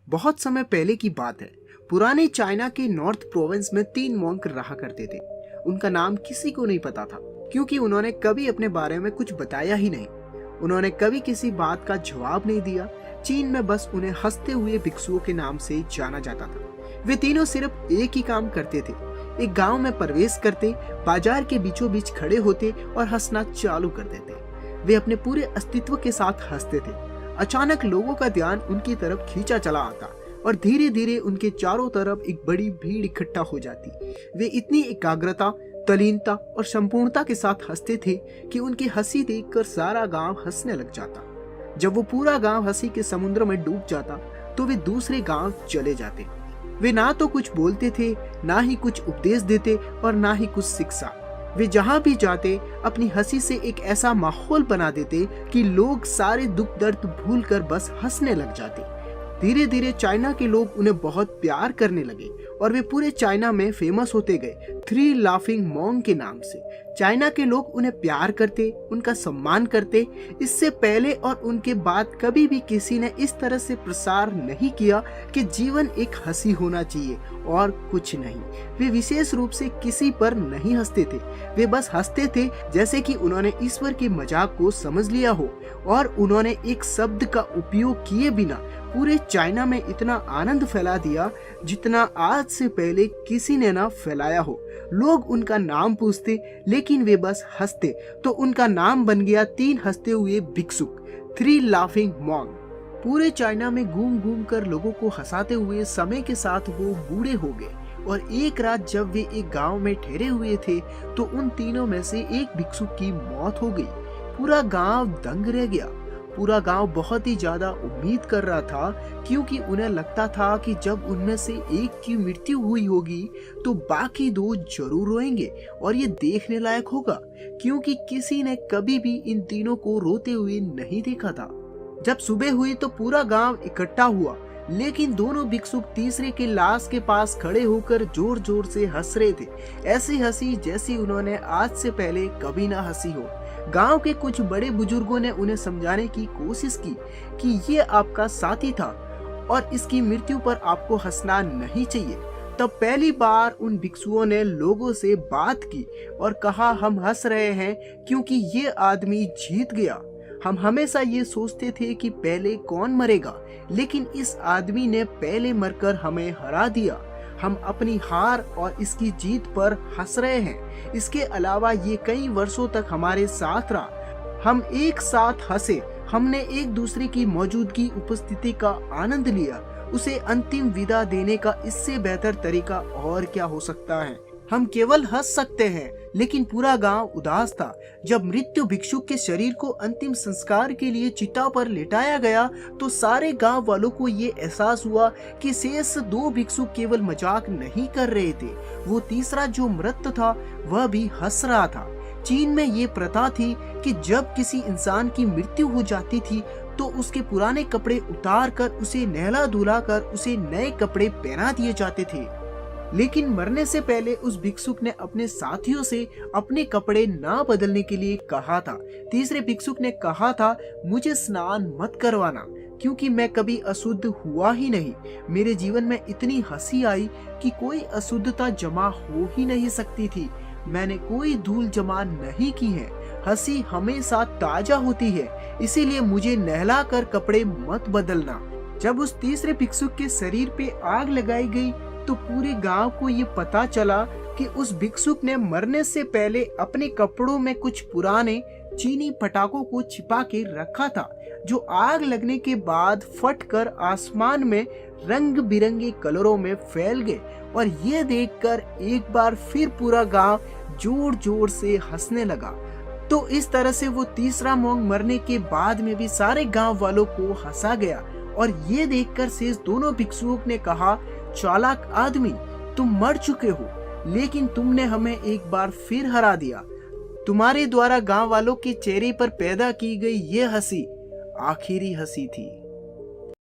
बहुत समय पहले की बात है। पुराने चाइना के नॉर्थ प्रोविंस में 3 मॉन्क रहा करते थे। उनका नाम किसी को नहीं पता था, क्योंकि उन्होंने कभी अपने बारे में कुछ बताया ही नहीं। उन्होंने कभी किसी बात का जवाब नहीं दिया। चीन में बस उन्हें हंसते हुए भिक्षुओं के नाम से जाना जाता था। वे तीनों सिर्फ एक ही काम करते थे। एक गांव में प्रवेश करते, बाजार के बीचों बीच खड़े होते और हंसना चालू कर देते। वे अपने पूरे अस्तित्व के साथ हंसते थे। अचानक लोगों का ध्यान उनकी तरफ खींचा चला आता और धीरे धीरे उनके चारों तरफ एक बड़ी भीड़ इकट्ठा हो जाती। वे इतनी एकाग्रता, तल्लीनता और संपूर्णता के साथ हंसते थे कि उनकी हंसी देखकर सारा गांव हंसने लग जाता। जब वो पूरा गांव हंसी के समुद्र में डूब जाता तो वे दूसरे गांव चले जाते। वे ना तो कुछ बोलते थे, ना ही कुछ उपदेश देते और ना ही कुछ शिक्षा। वे जहां भी जाते अपनी हंसी से एक ऐसा माहौल बना देते कि लोग सारे दुख दर्द भूलकर बस हंसने लग जाते। धीरे धीरे चाइना के लोग उन्हें बहुत प्यार करने लगे और वे पूरे चाइना में फेमस होते गए 3 लाफिंग मॉन्क के नाम से। चाइना के लोग उन्हें प्यार करते, उनका सम्मान करते। इससे पहले और उनके बाद कभी भी किसी ने इस तरह से प्रसार नहीं किया कि जीवन एक हंसी होना चाहिए और कुछ नहीं। वे विशेष रूप से किसी पर नहीं हंसते थे। वे बस हंसते थे जैसे कि उन्होंने ईश्वर के मजाक को समझ लिया हो और उन्होंने एक शब्द का उपयोग किए बिना पूरे चाइना में इतना आनंद फैला दिया जितना आज से पहले किसी ने ना फैलाया हो। लोग उनका नाम पूछते लेकिन वे बस हंसते, तो उनका नाम बन गया 3 हंसते हुए भिक्षुक, 3 लाफिंग मॉन्क। पूरे चाइना में घूम घूम कर लोगों को हंसाते हुए समय के साथ वो बूढ़े हो गए और एक रात जब वे एक गांव में ठहरे हुए थे तो उन तीनों में से एक भिक्षुक की मौत हो गई। पूरा गांव दंग रह गया। पूरा गांव बहुत ही ज्यादा उम्मीद कर रहा था, क्योंकि उन्हें लगता था कि जब उनमें से एक की मृत्यु हुई होगी तो बाकी 2 जरूर रोएंगे और ये देखने लायक होगा, क्योंकि किसी ने कभी भी इन तीनों को रोते हुए नहीं देखा था। जब सुबह हुई तो पूरा गांव इकट्ठा हुआ, लेकिन दोनों भिक्षुक तीसरे के लाश के पास खड़े होकर जोर जोर से हंस रहे थे। ऐसी हंसी जैसी उन्होंने आज से पहले कभी ना हंसी हो। गांव के कुछ बड़े बुजुर्गों ने उन्हें समझाने की कोशिश की कि ये आपका साथी था और इसकी मृत्यु पर आपको हंसना नहीं चाहिए। तब पहली बार उन भिक्षुओं ने लोगों से बात की और कहा, हम हंस रहे हैं क्योंकि ये आदमी जीत गया। हम हमेशा ये सोचते थे कि पहले कौन मरेगा, लेकिन इस आदमी ने पहले मरकर हमें हरा दिया। हम अपनी हार और इसकी जीत पर हंस रहे हैं। इसके अलावा ये कई वर्षों तक हमारे साथ रहा। हम एक साथ हंसे, हमने एक दूसरे की मौजूदगी, उपस्थिति का आनंद लिया। उसे अंतिम विदा देने का इससे बेहतर तरीका और क्या हो सकता है। हम केवल हंस सकते हैं, लेकिन पूरा गांव उदास था। जब मृत्यु भिक्षुक के शरीर को अंतिम संस्कार के लिए चिता पर लेटाया गया तो सारे गांव वालों को ये एहसास हुआ कि शेष 2 भिक्षुक केवल मजाक नहीं कर रहे थे, वो तीसरा जो मृत था वह भी हंस रहा था। चीन में ये प्रथा थी कि जब किसी इंसान की मृत्यु हो जाती थी तो उसके पुराने कपड़े उतार कर उसे नहला धुला कर उसे नए कपड़े पहना दिए जाते थे। लेकिन मरने से पहले उस भिक्षुक ने अपने साथियों से अपने कपड़े ना बदलने के लिए कहा था। तीसरे भिक्षुक ने कहा था, मुझे स्नान मत करवाना, क्योंकि मैं कभी अशुद्ध हुआ ही नहीं। मेरे जीवन में इतनी हंसी आई कि कोई अशुद्धता जमा हो ही नहीं सकती थी। मैंने कोई धूल जमा नहीं की है। हंसी हमेशा ताजा होती है, इसीलिए मुझे नहला कर कपड़े मत बदलना। जब उस तीसरे भिक्षुक के शरीर पे आग लगाई गई तो पूरे गांव को ये पता चला कि उस भिक्षुक ने मरने से पहले अपने कपड़ों में कुछ पुराने चीनी पटाखों को छिपा के रखा था, जो आग लगने के बाद फटकर आसमान में रंग बिरंगे कलरों में फैल गए। और ये देखकर एक बार फिर पूरा गांव जोर जोर से हंसने लगा। तो इस तरह से वो तीसरा मॉन्क मरने के बाद में भी सारे गांव वालों को हंसा गया। और ये देखकर शेष दोनों भिक्षुओं ने कहा, चालाक आदमी, तुम मर चुके हो, लेकिन तुमने हमें एक बार फिर हरा दिया। तुम्हारे द्वारा गांव वालों के चेहरे पर पैदा की गई ये हंसी आखिरी हंसी थी।